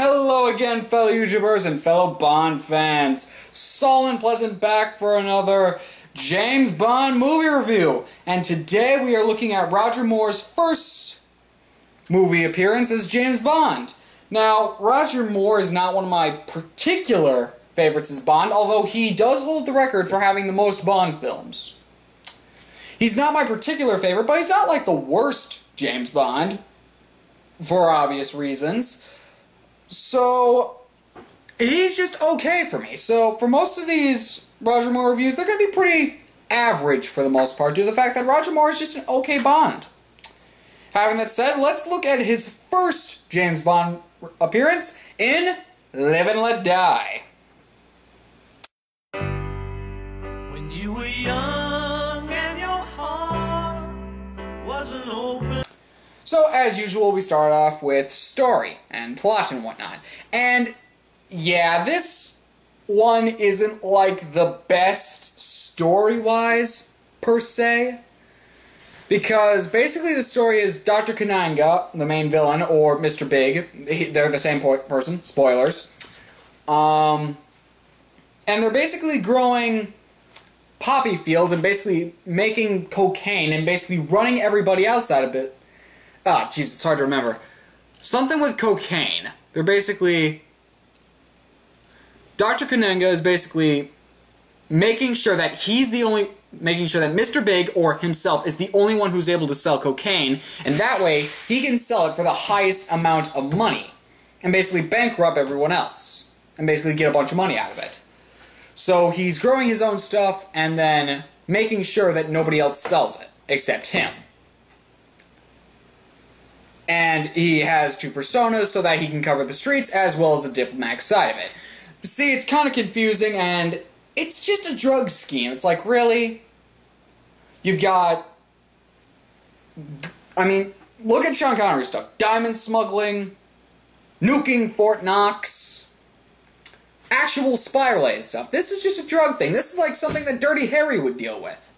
Hello again, fellow YouTubers and fellow Bond fans. Solomon Pleasant back for another James Bond movie review. And today we are looking at Roger Moore's first movie appearance as James Bond. Now, Roger Moore is not one of my particular favorites as Bond, although he does hold the record for having the most Bond films. He's not my particular favorite, but he's not like the worst James Bond, for obvious reasons. So, he's just okay for me. So, for most of these Roger Moore reviews, they're going to be pretty average for the most part, due to the fact that Roger Moore is just an okay Bond. Having that said, let's look at his first James Bond appearance in Live and Let Die. When you were young and your heart wasn't open. So, as usual, we start off with story and plot and whatnot. And, yeah, this one isn't, like, the best story-wise, per se. Because, basically, the story is Dr. Kananga, the main villain, or Mr. Big. They're the same person. Spoilers. And they're basically growing poppy fields and basically making cocaine and basically running everybody outside of it. Ah, jeez, it's hard to remember. Something with cocaine. They're basically... Dr. Kananga is basically making sure that he's the only... Making sure that Mr. Big, or himself, is the only one who's able to sell cocaine, and that way, he can sell it for the highest amount of money. And basically bankrupt everyone else. And basically get a bunch of money out of it. So he's growing his own stuff, and then making sure that nobody else sells it, except him. And he has two personas so that he can cover the streets as well as the diplomatic side of it. See, it's kind of confusing, and it's just a drug scheme. It's like, really? You've got... I mean, look at Sean Connery's stuff. Diamond smuggling, nuking Fort Knox, actual spy related stuff. This is just a drug thing. This is like something that Dirty Harry would deal with.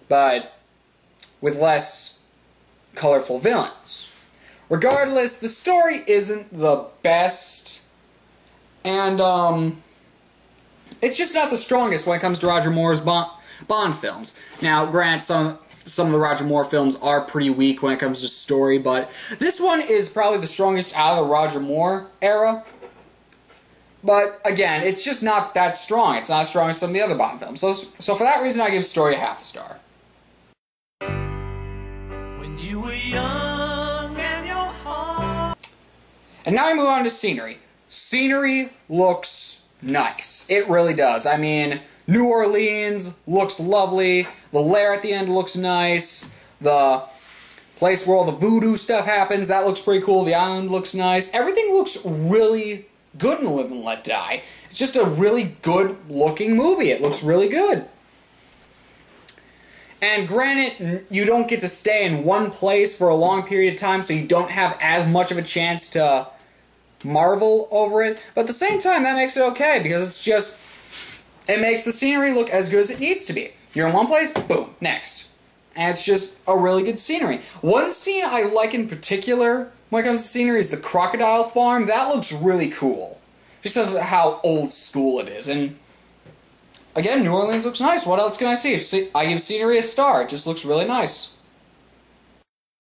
But with less colorful villains. Regardless, the story isn't the best, and, it's just not the strongest when it comes to Roger Moore's Bond films. Now, granted, some of the Roger Moore films are pretty weak when it comes to story, but this one is probably the strongest out of the Roger Moore era. But, again, it's just not that strong. It's not as strong as some of the other Bond films. So for that reason, I give story a half a star. When you were young and your heart. And now I move on to scenery. Scenery looks nice. It really does. I mean, New Orleans looks lovely. The lair at the end looks nice. The place where all the voodoo stuff happens, that looks pretty cool. The island looks nice. Everything looks really good in Live and Let Die. It's just a really good looking movie. It looks really good. And granted, you don't get to stay in one place for a long period of time, so you don't have as much of a chance to marvel over it. But at the same time, that makes it okay, because it's just... It makes the scenery look as good as it needs to be. You're in one place, boom, next. And it's just a really good scenery. One scene I like in particular when it comes to scenery is the crocodile farm. That looks really cool. Just because of how old school it is. And again, New Orleans looks nice. What else can I see? I give scenery a star. It just looks really nice.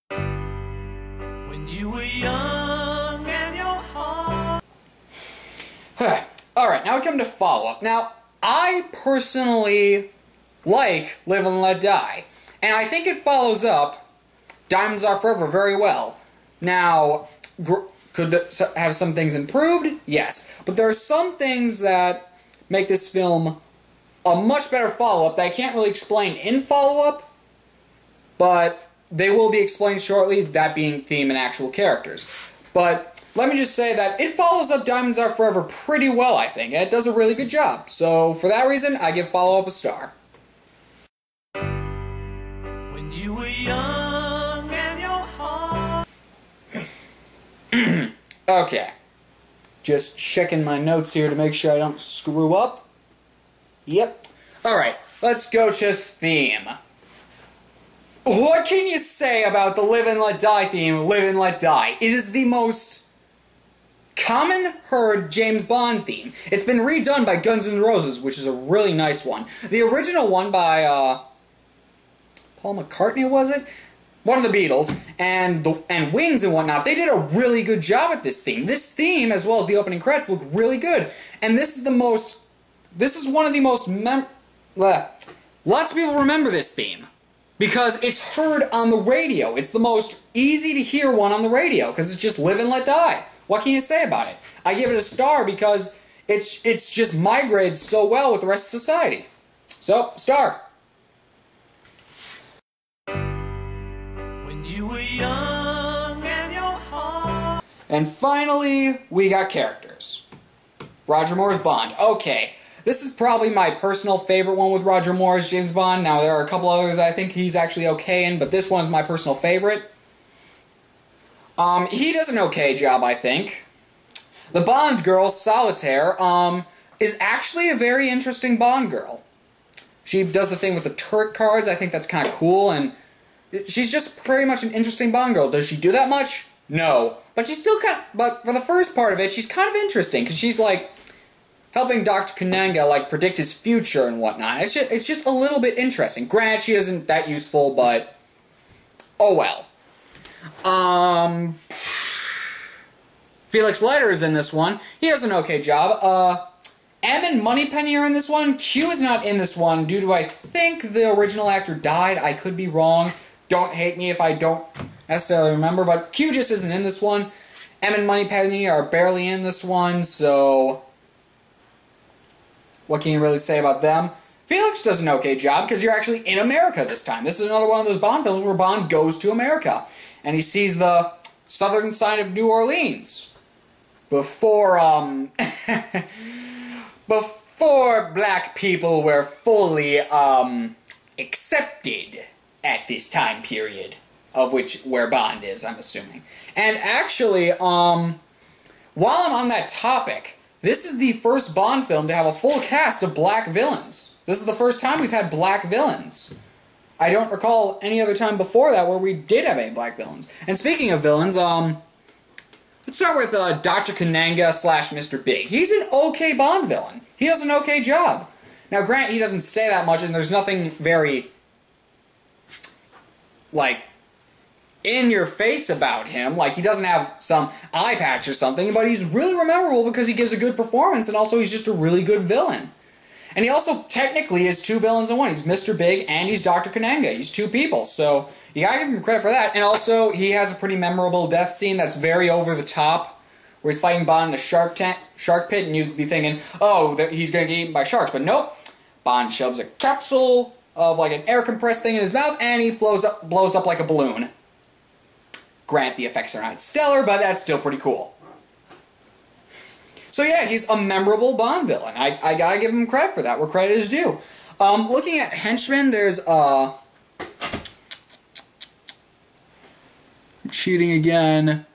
When you were young and your heart. Alright, now we come to follow-up. Now, I personally like Live and Let Die. And I think it follows up Diamonds Are Forever very well. Now, could have some things improved? Yes. But there are some things that make this film a much better follow-up that I can't really explain in follow-up, but they will be explained shortly, that being theme and actual characters. But let me just say that it follows up Diamonds Are Forever pretty well, I think. It does a really good job. So, for that reason, I give follow-up a star. When you were young and your heart. Okay. Just checking my notes here to make sure I don't screw up. Yep. Alright, let's go to theme. What can you say about the Live and Let Die theme, Live and Let Die? It is the most common heard James Bond theme. It's been redone by Guns N' Roses, which is a really nice one. The original one by Paul McCartney, was it? One of the Beatles, and Wings and whatnot, they did a really good job at this theme. This theme, as well as the opening credits, look really good. And this is one of the most lots of people remember this theme because it's heard on the radio. It's the most easy to hear one on the radio because it's just Live and Let Die. What can you say about it? I give it a star because it's just migrated so well with the rest of society. So, star. When you were young and your heart. And finally, we got characters. Roger Moore's Bond. Okay, this is probably my personal favorite one with Roger Moore's James Bond. Now, there are a couple others I think he's actually okay in, but this one's my personal favorite. He does an okay job, I think. The Bond girl, Solitaire, is actually a very interesting Bond girl. She does the thing with the turret cards. I think that's kind of cool, and she's just pretty much an interesting Bond girl. Does she do that much? No. But she's still but for the first part of it, she's kind of interesting, because she's, like, helping Dr. Kananga, like, predict his future and whatnot. It's just a little bit interesting. Granted, she isn't that useful, but oh well. Felix Leiter is in this one. He does an okay job. M and Moneypenny are in this one. Q is not in this one due to, I think, the original actor died. I could be wrong. Don't hate me if I don't necessarily remember, but Q just isn't in this one. M and Moneypenny are barely in this one, so what can you really say about them? Felix does an okay job because you're actually in America this time. This is another one of those Bond films where Bond goes to America and he sees the southern side of New Orleans before before black people were fully accepted at this time period of where Bond is, I'm assuming. And actually, while I'm on that topic, this is the first Bond film to have a full cast of black villains. This is the first time we've had black villains. I don't recall any other time before that where we did have any black villains. And speaking of villains, let's start with Dr. Kananga / Mr. Big. He's an okay Bond villain. He does an okay job. Now, granted, he doesn't say that much, and there's nothing very, like, in your face about him. Like, he doesn't have some eye patch or something, but he's really memorable because he gives a good performance, and also he's just a really good villain. And he also technically is two villains in one. He's Mr. Big and he's Dr. Kananga. He's two people, so you gotta give him credit for that. And also, he has a pretty memorable death scene that's very over the top, where he's fighting Bond in a shark pit, and you'd be thinking, oh, he's gonna get eaten by sharks, but nope. Bond shoves a capsule of like an air compressed thing in his mouth, and he blows up like a balloon. Grant, the effects are not stellar, but that's still pretty cool. So yeah, he's a memorable Bond villain. I gotta give him credit for that, where credit is due. Looking at henchmen, there's, I'm cheating again.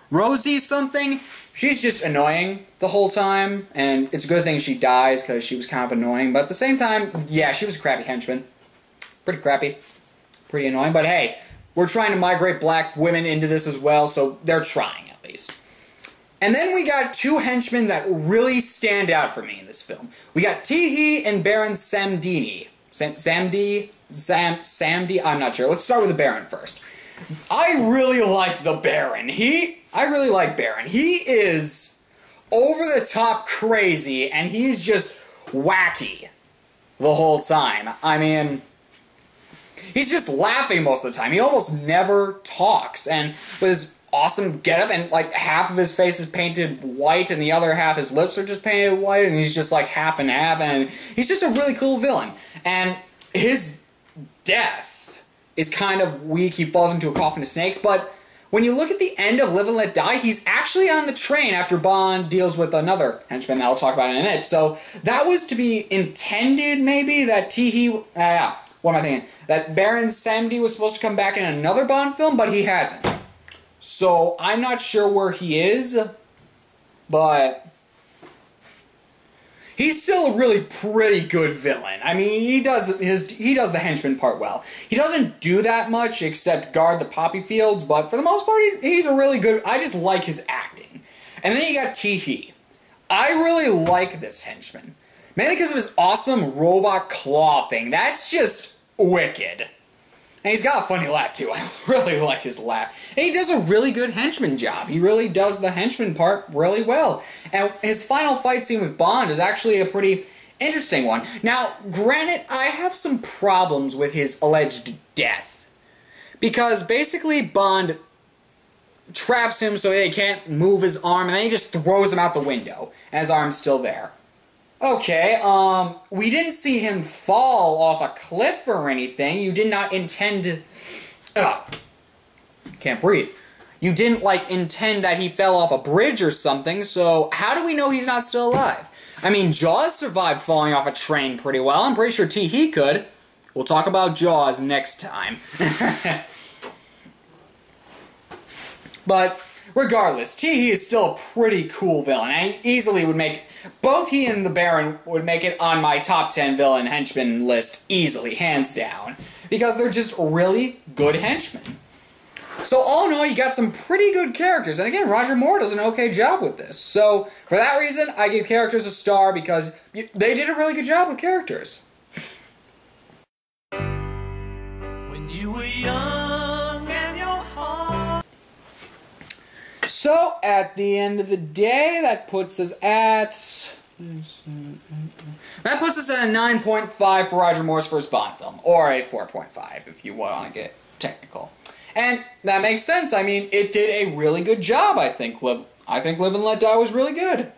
Rosie something. She's just annoying the whole time, and it's a good thing she dies, because she was kind of annoying, but at the same time, yeah, she was a crappy henchman. Pretty crappy. Pretty annoying, but hey, we're trying to migrate black women into this as well, so they're trying, at least. And then we got two henchmen that really stand out for me in this film. We got Teehee and Baron Samedi. Samdi? I'm not sure. Let's start with the Baron first. I really like the Baron. I really like Baron. He is over-the-top crazy, and he's just wacky the whole time. I mean, he's just laughing most of the time. He almost never talks, and with his awesome getup, and like half of his face is painted white and the other half, his lips are just painted white, and he's just like half and half, and he's just a really cool villain. And his death is kind of weak. He falls into a coffin of snakes, but when you look at the end of Live and Let Die, he's actually on the train after Bond deals with another henchman that I'll talk about in a minute. So that was to be intended, maybe, that Teehee, what am I thinking? That Baron Samedi was supposed to come back in another Bond film, but he hasn't. So, I'm not sure where he is, but he's still a really pretty good villain. I mean, he does the henchman part well. He doesn't do that much except guard the poppy fields, but for the most part, he's a really good. I just like his acting. And then you got Tee-Hee. I really like this henchman. Mainly because of his awesome robot claw thing. That's just wicked. And he's got a funny laugh too. I really like his laugh. And he does a really good henchman job. He really does the henchman part really well. And his final fight scene with Bond is actually a pretty interesting one. Now, granted, I have some problems with his alleged death. Because basically Bond traps him so he can't move his arm, and then he just throws him out the window. And his arm's still there. Okay, we didn't see him fall off a cliff or anything. You did not intend to... Can't breathe. You didn't, like, intend that he fell off a bridge or something, so how do we know he's not still alive? I mean, Jaws survived falling off a train pretty well. I'm pretty sure Tee-Hee could. We'll talk about Jaws next time. But regardless, Tee-Hee is still a pretty cool villain. I easily would make... Both he and the Baron would make it on my top 10 villain henchmen list easily, hands down. Because they're just really good henchmen. So all in all, you got some pretty good characters. And again, Roger Moore does an okay job with this. So for that reason, I give characters a star because they did a really good job with characters. When you were young and your heart. So, at the end of the day, that puts us at... That puts us at a 9.5 for Roger Moore's first Bond film. Or a 4.5, if you want to get technical. And that makes sense. I mean, it did a really good job, I think. Live and Let Die was really good.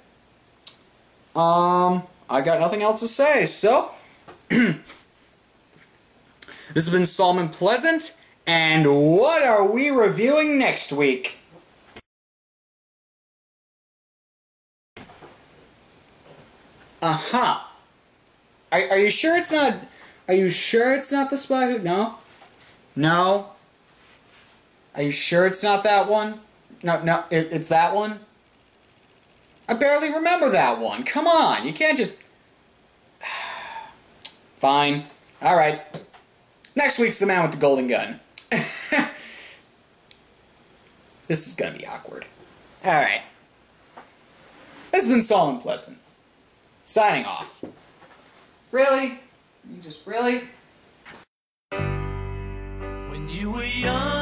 I got nothing else to say, so... This has been Solomon Pleasant, and what are we reviewing next week? Uh-huh. Are you sure it's not... Are you sure it's not The Spy Who... No? No? Are you sure it's not that one? No, it's that one? I barely remember that one. Come on, you can't just... Fine. Alright. Next week's The Man with the Golden Gun. This is gonna be awkward. Alright. This has been Solomon Pleasant. Signing off. Really? You just really? When you were young.